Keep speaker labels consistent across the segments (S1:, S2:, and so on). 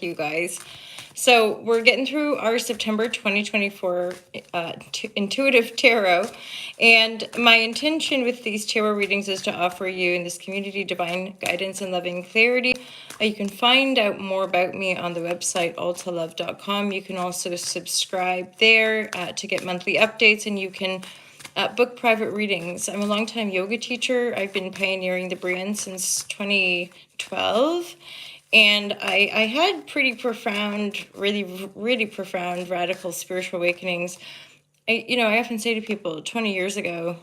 S1: you guys. So we're getting through our September 2024 intuitive tarot, and my intention with these tarot readings is to offer you in this community divine guidance and loving clarity. You can find out more about me on the website altalove.com. You can also subscribe there to get monthly updates, and you can book private readings. I'm a longtime yoga teacher. I've been pioneering the brand since 2012. And I had pretty profound, really profound, radical spiritual awakenings. I often say to people, 20 years ago,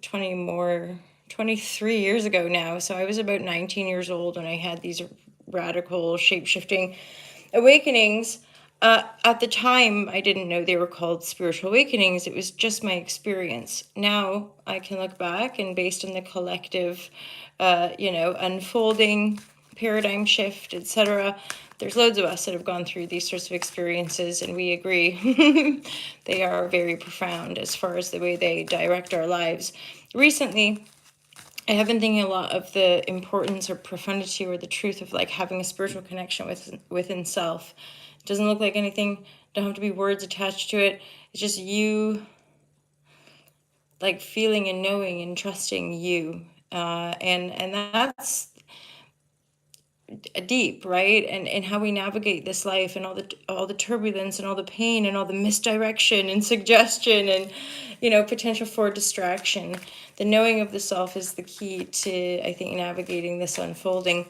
S1: 23 years ago now. So I was about 19 years old when I had these radical, shape-shifting awakenings. At the time, I didn't know they were called spiritual awakenings. It was just my experience. Now I can look back, and based on the collective, unfolding paradigm shift, etc., there's loads of us that have gone through these sorts of experiences, and we agree they are very profound as far as the way they direct our lives. Recently, I have been thinking a lot of the importance or profundity or the truth of like having a spiritual connection within self. It doesn't look like anything, don't have to be words attached to it. It's just you like feeling and knowing and trusting you. And that's deep, right? And how we navigate this life, and all the turbulence and all the pain and all the misdirection and suggestion and potential for distraction. The knowing of the self is the key to, I think, navigating this unfolding.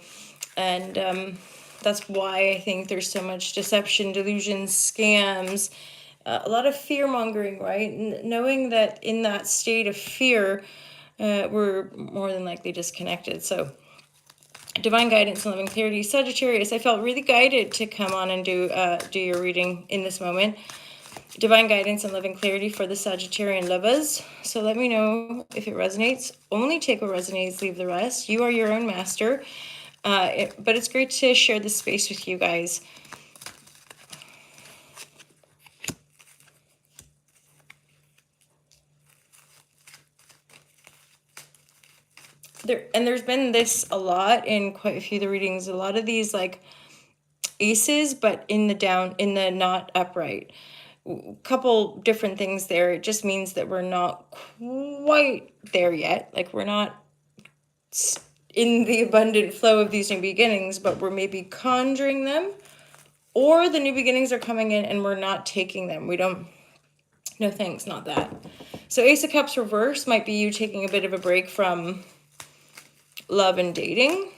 S1: And that's why I think there's so much deception, delusions, scams, a lot of fear mongering, right? Knowing that in that state of fear, we're more than likely disconnected. So divine guidance and loving clarity. Sagittarius, I felt really guided to come on and do your reading in this moment. Divine guidance and loving clarity for the Sagittarian lovers. So let me know if it resonates. Only take what resonates, leave the rest. You are your own master. But it's great to share this space with you guys. There's been this a lot in quite a few of the readings. A lot of these like aces, but in the not upright. Couple different things there. It just means that we're not quite there yet. Like we're not in the abundant flow of these new beginnings, but we're maybe conjuring them, or the new beginnings are coming in and we're not taking them. We don't, no thanks, not that. So Ace of Cups reverse might be you taking a bit of a break from love and dating.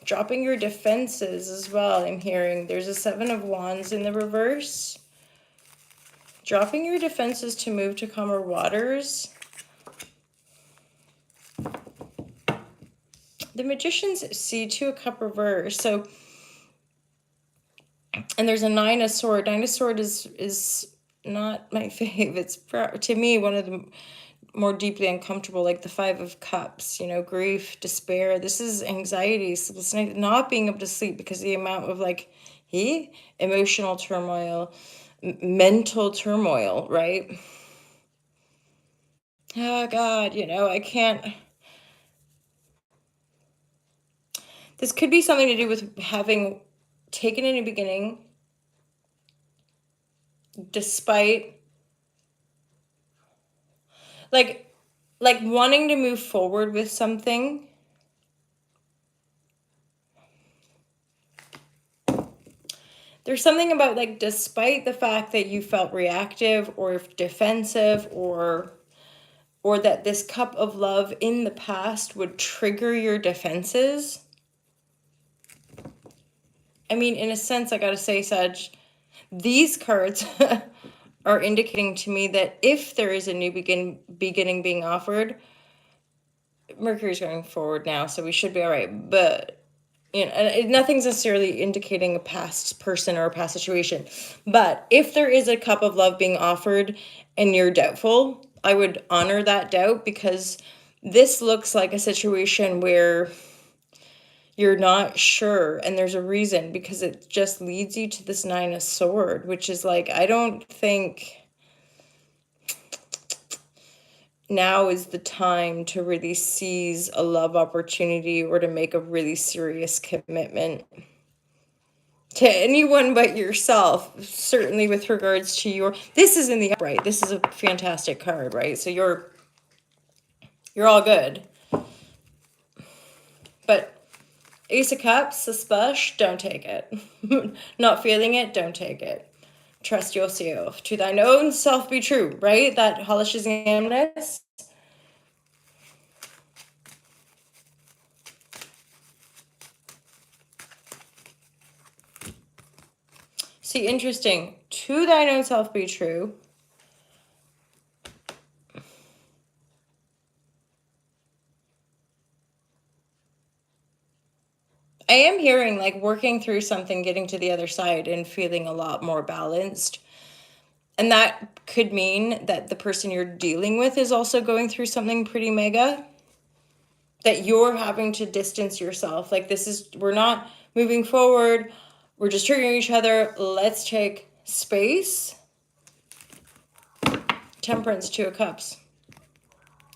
S1: Dropping your defenses as well, I'm hearing. There's a Seven of Wands in the reverse. Dropping your defenses to move to calmer waters. The Magician's C2 of Cup reverse. So, and there's a Nine of Sword. Nine of Sword is not my fave. It's, to me, one of the more deeply uncomfortable, like the Five of Cups, grief, despair. This is anxiety, not being able to sleep because the amount of like emotional turmoil, mental turmoil, right? Oh God, I can't. This could be something to do with having taken a new beginning despite like wanting to move forward with something. There's something about like, despite the fact that you felt reactive or defensive or that this cup of love in the past would trigger your defenses. I mean, in a sense, I gotta say, Sag, these cards are indicating to me that if there is a new beginning being offered, Mercury's going forward now, so we should be all right. But nothing's necessarily indicating a past person or a past situation. But if there is a cup of love being offered and you're doubtful, I would honor that doubt, because this looks like a situation where you're not sure, and there's a reason, because it just leads you to this Nine of Sword, which is like, I don't think now is the time to really seize a love opportunity or to make a really serious commitment to anyone but yourself, certainly with regards to your, this is in the upright, this is a fantastic card, right? So you're all good. But Ace of Cups, suspush, don't take it. Not feeling it, don't take it. Trust yourself. To thine own self be true, right? That hellish examness. See, interesting. To thine own self be true. I am hearing like working through something, getting to the other side and feeling a lot more balanced. And that could mean that the person you're dealing with is also going through something pretty mega. That you're having to distance yourself. Like this is, we're not moving forward. We're just triggering each other. Let's take space. Temperance, Two of Cups.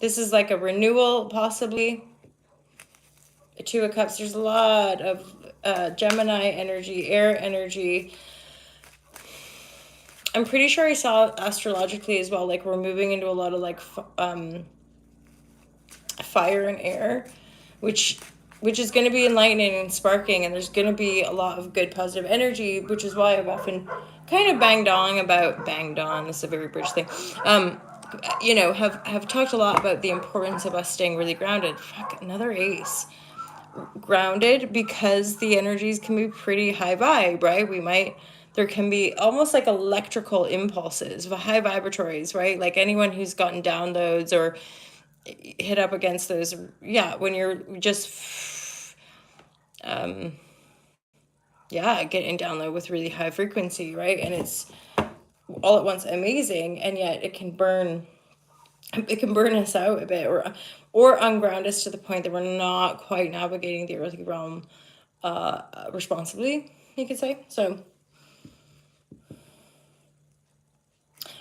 S1: This is like a renewal, possibly. Two of Cups, there's a lot of Gemini energy, air energy. I'm pretty sure I saw astrologically as well, like we're moving into a lot of like fire and air, which is going to be enlightening and sparking, and there's going to be a lot of good positive energy, which is why I've often kind of banged on, this is a very British thing, you know, have talked a lot about the importance of us staying really grounded. Fuck, another ace. Grounded, because the energies can be pretty high vibe, right? There can be almost like electrical impulses, high vibratories, right? Like anyone who's gotten downloads or hit up against those, yeah, when you're just getting download with really high frequency, right? And it's all at once amazing, and yet it can burn us out a bit, or unground us to the point that we're not quite navigating the earthly realm responsibly, you could say. So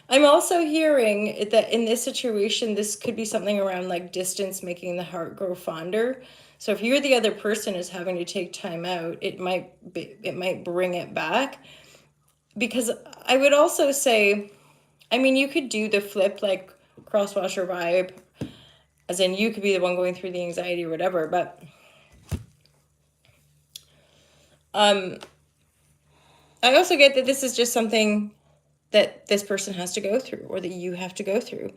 S1: I'm also hearing that in this situation, this could be something around like distance making the heart grow fonder. So if you're the other person is having to take time out, it might bring it back. Because I would also say, I mean, you could do the flip, like crosswasher vibe, as in you could be the one going through the anxiety or whatever, but I also get that this is just something that this person has to go through, or that you have to go through,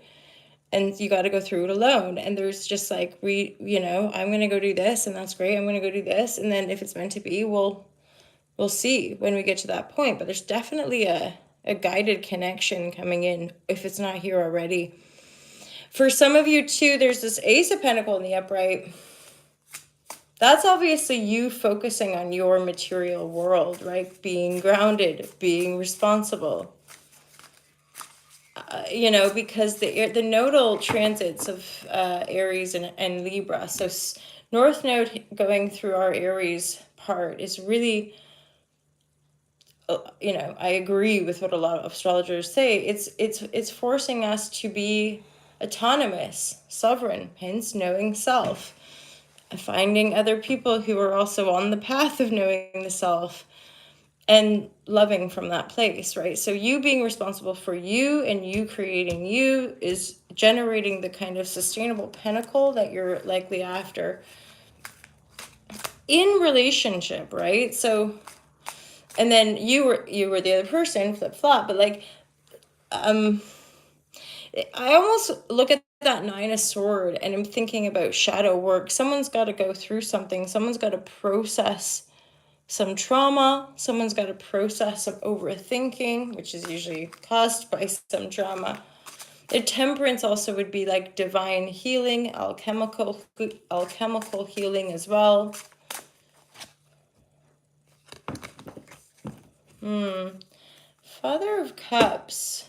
S1: and you got to go through it alone. And there's just like, you know, I'm going to go do this, and that's great. I'm going to go do this. And then if it's meant to be, we'll see when we get to that point. But there's definitely a guided connection coming in, if it's not here already. For some of you too, there's this Ace of Pentacles in the upright. That's obviously you focusing on your material world, right? Being grounded, being responsible. You know, because the nodal transits of Aries and Libra. So North Node going through our Aries part is really, you know, I agree with what a lot of astrologers say. It's forcing us to be autonomous, sovereign, hence knowing self. Finding other people who are also on the path of knowing the self and loving from that place, right? So you being responsible for you and you creating you is generating the kind of sustainable pinnacle that you're likely after in relationship, right? So, and then you were the other person, flip-flop, but like, I almost look at that Nine of Swords and I'm thinking about shadow work. Someone's got to go through something. Someone's got to process some trauma. Someone's got to process some overthinking, which is usually caused by some trauma. The Temperance also would be like divine healing, alchemical healing as well. Father of Cups.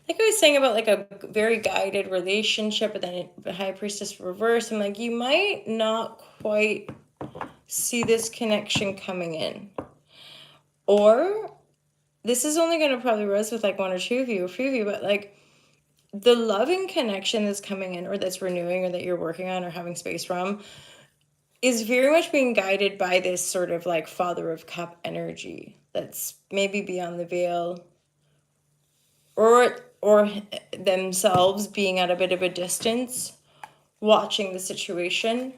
S1: Like I was saying about like a very guided relationship, but then the High Priestess reverse. I'm like, you might not quite see this connection coming in. Or this is only going to probably resonate with like one or two of you, a few of you, but like the loving connection that's coming in, or that's renewing, or that you're working on or having space from, is very much being guided by this sort of like Father of Cup energy that's maybe beyond the veil, or themselves being at a bit of a distance, watching the situation,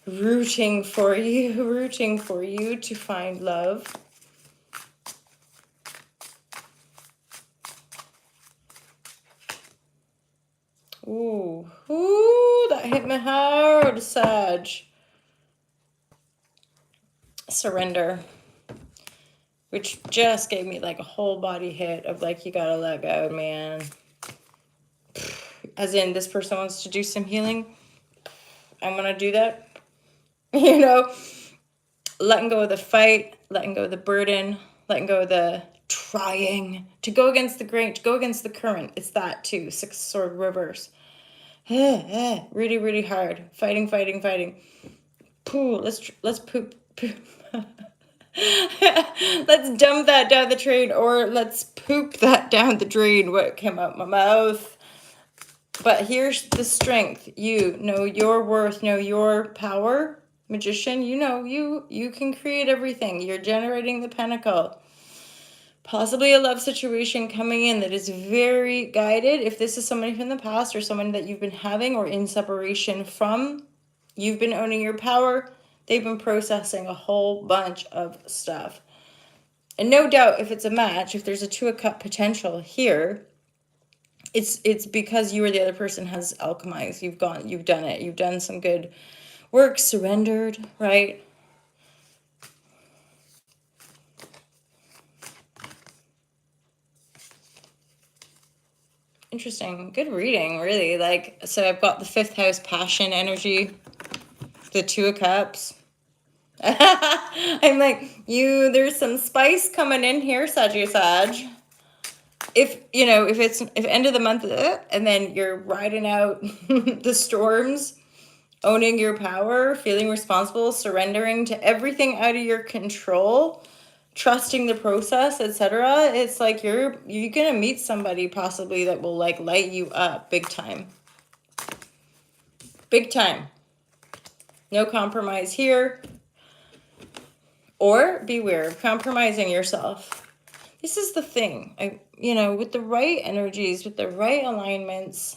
S1: rooting for you to find love. Ooh, that hit me hard, Sag. Surrender. Which just gave me like a whole body hit of like, you gotta let go, man. As in, this person wants to do some healing. I'm gonna do that. You know, letting go of the fight, letting go of the burden, letting go of the trying to go against the grain, to go against the current. It's that too. Six sword reverse. Really, really hard. Fighting. Poo. Let's poop. Let's dump that down the drain, or let's poop that down the drain. What came out my mouth? But here's the strength. You know your worth, know your power. Magician, you know you can create everything. You're generating the pentacle. Possibly a love situation coming in that is very guided. If this is somebody from the past or someone that you've been having or in separation from, you've been owning your power. They've been processing a whole bunch of stuff. And no doubt, if it's a match, if there's a Two of Cup potential here, it's because you or the other person has alchemized. You've done it. You've done some good work, surrendered, right? Interesting. Good reading, really. Like, so I've got the 5th house passion energy, the 2 of Cups. I'm like, there's some spice coming in here, Sag. If end of the month, and then you're riding out the storms, owning your power, feeling responsible, surrendering to everything out of your control, trusting the process, etc. It's like you're gonna meet somebody possibly that will like light you up big time. Big time. No compromise here. Or beware of compromising yourself. This is the thing. With the right energies, with the right alignments,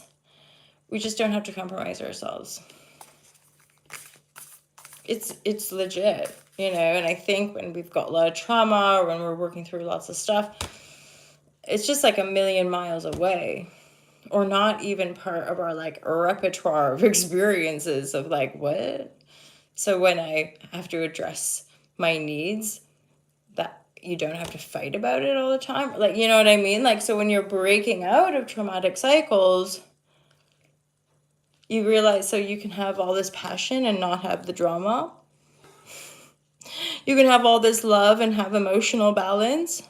S1: we just don't have to compromise ourselves. It's legit, and I think when we've got a lot of trauma or when we're working through lots of stuff, it's just like a million miles away, or not even part of our like repertoire of experiences of like, what? So when I have to address my needs, that you don't have to fight about it all the time. Like, you know what I mean? Like, so when you're breaking out of traumatic cycles, you realize, so you can have all this passion and not have the drama. You can have all this love and have emotional balance.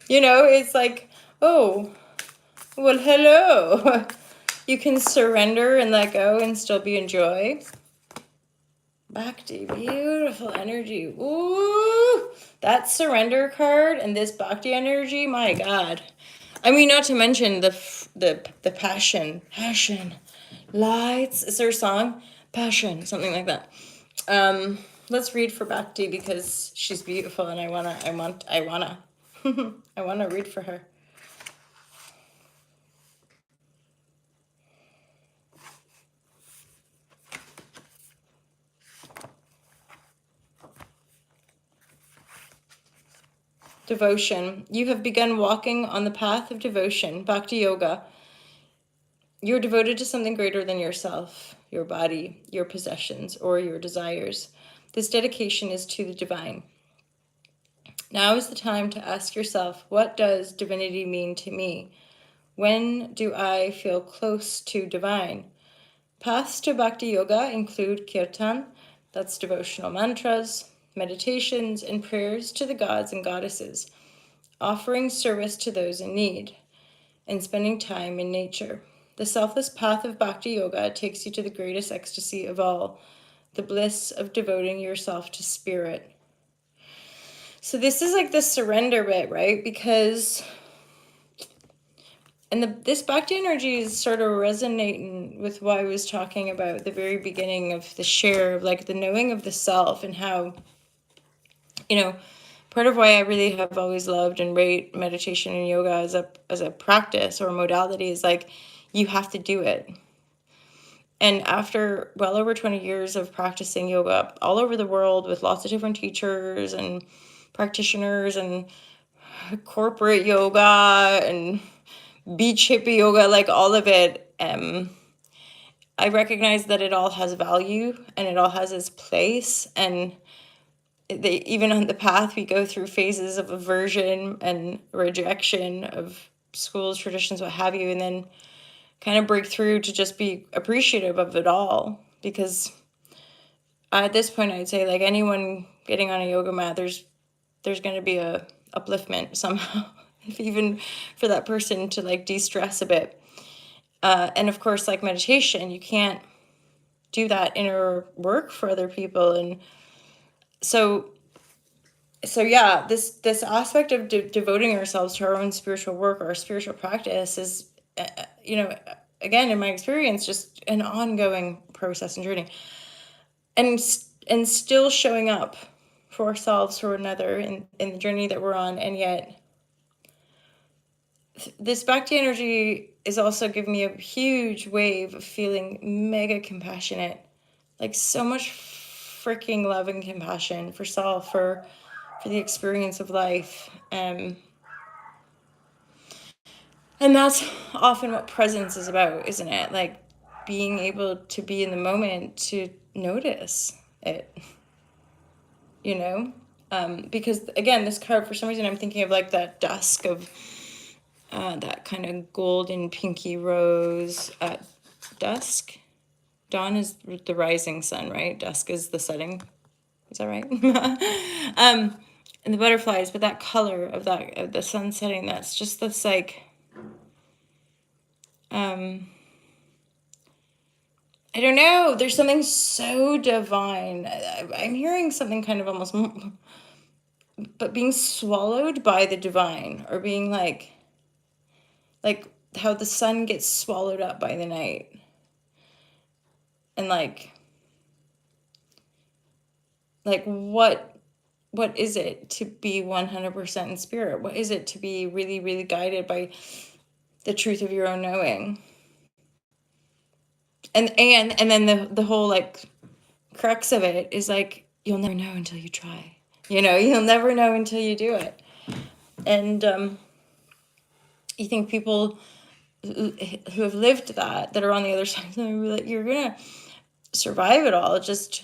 S1: It's like, oh, well, hello. You can surrender and let go and still be in joy. Bhakti, beautiful energy. Ooh, that surrender card and this Bhakti energy, my God. I mean, not to mention the passion. Lights. Is there a song? Passion, something like that. Let's read for Bhakti because she's beautiful and I wanna I wanna read for her. Devotion. You have begun walking on the path of devotion, Bhakti Yoga. You're devoted to something greater than yourself, your body, your possessions, or your desires. This dedication is to the divine. Now is the time to ask yourself, what does divinity mean to me? When do I feel close to divine? Paths to Bhakti Yoga include kirtan, that's devotional mantras, meditations, and prayers to the gods and goddesses, offering service to those in need, and spending time in nature. The selfless path of Bhakti Yoga takes you to the greatest ecstasy of all, the bliss of devoting yourself to spirit. So this is like the surrender bit, right? Because this Bhakti energy is sort of resonating with what I was talking about at the very beginning of the share, of like the knowing of the self, and how, part of why I really have always loved and rate meditation and yoga as a practice or a modality is like, you have to do it. And after well over 20 years of practicing yoga all over the world with lots of different teachers and practitioners and corporate yoga and beach hippie yoga, like all of it, I recognize that it all has value and it all has its place. And even on the path, we go through phases of aversion and rejection of schools, traditions, what have you, and then kind of break through to just be appreciative of it all. Because at this point, I'd say, like, anyone getting on a yoga mat, there's going to be a upliftment somehow, if even for that person to like de-stress a bit. And of course, like meditation, you can't do that inner work for other people. And so yeah, this aspect of devoting ourselves to our own spiritual work or our spiritual practice is, again, in my experience, just an ongoing process and journey. And still showing up for ourselves, for another, in the journey that we're on. And yet this Bhakti energy is also giving me a huge wave of feeling mega compassionate, like so much freaking love and compassion for self, for the experience of life. And that's often what presence is about, isn't it? Like being able to be in the moment, to notice it, because again, this card, for some reason, I'm thinking of like that dusk of that kind of golden pinky rose at dusk. Dawn is the rising sun, right? Dusk is the setting. Is that right? And the butterflies, but that color of the sun setting, that's just this like, I don't know. There's something so divine. I'm hearing something kind of almost, but being swallowed by the divine, or being like how the sun gets swallowed up by the night. And like what is it to be 100% in spirit? What is it to be really, really guided by the truth of your own knowing? And then the whole like crux of it is like, you'll never know until you try. You'll never know until you do it. And you think people who have lived that are on the other side, you're gonna survive it all. It's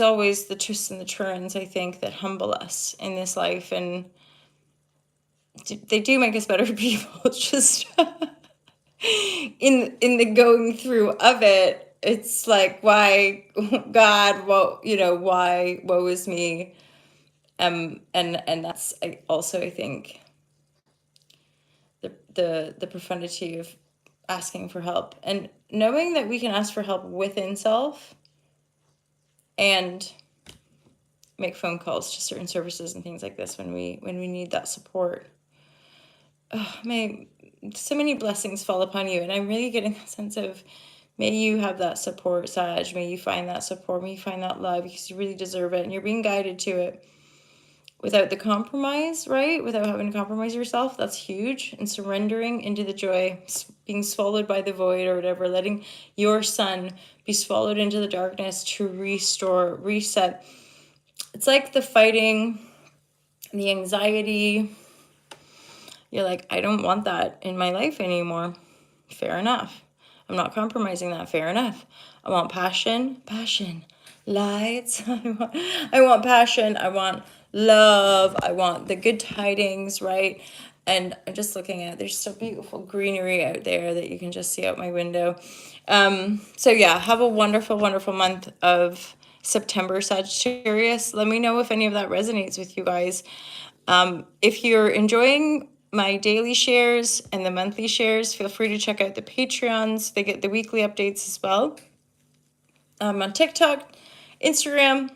S1: always the twists and the turns, I think, that humble us in this life, and they do make us better people. It's just in the going through of it, it's like, why, God, why, woe is me. And that's also, I think, the profundity of asking for help, and knowing that we can ask for help within self and make phone calls to certain services and things like this when we need that support. May so many blessings fall upon you, and I'm really getting that sense of, may you have that support, Sag. May you find that support. May you find that love, because you really deserve it, and you're being guided to it without the compromise, right? Without having to compromise yourself. That's huge. And surrendering into the joy, being swallowed by the void or whatever, letting your sun be swallowed into the darkness to restore, reset. It's like the fighting, the anxiety. You're like, I don't want that in my life anymore. Fair enough. I'm not compromising that. Fair enough. I want passion, lights. I want passion. I want love. I want the good tidings, right? And I'm just looking at, there's so beautiful greenery out there that you can just see out my window. So yeah, have a wonderful, wonderful month of September, Sagittarius. Let me know if any of that resonates with you guys. If you're enjoying my daily shares and the monthly shares, feel free to check out the Patreons. They get the weekly updates as well. On TikTok, Instagram,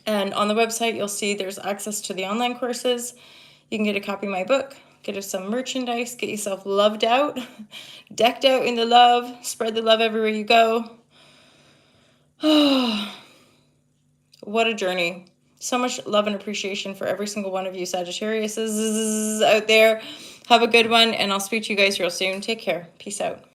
S1: and on the website, you'll see there's access to the online courses. You can get a copy of my book, Get us some merchandise. Get yourself loved out, decked out in the love. Spread the love everywhere you go. What a journey. So much love and appreciation for every single one of you Sagittarius out there. Have a good one, and I'll speak to you guys real soon. Take care. Peace out.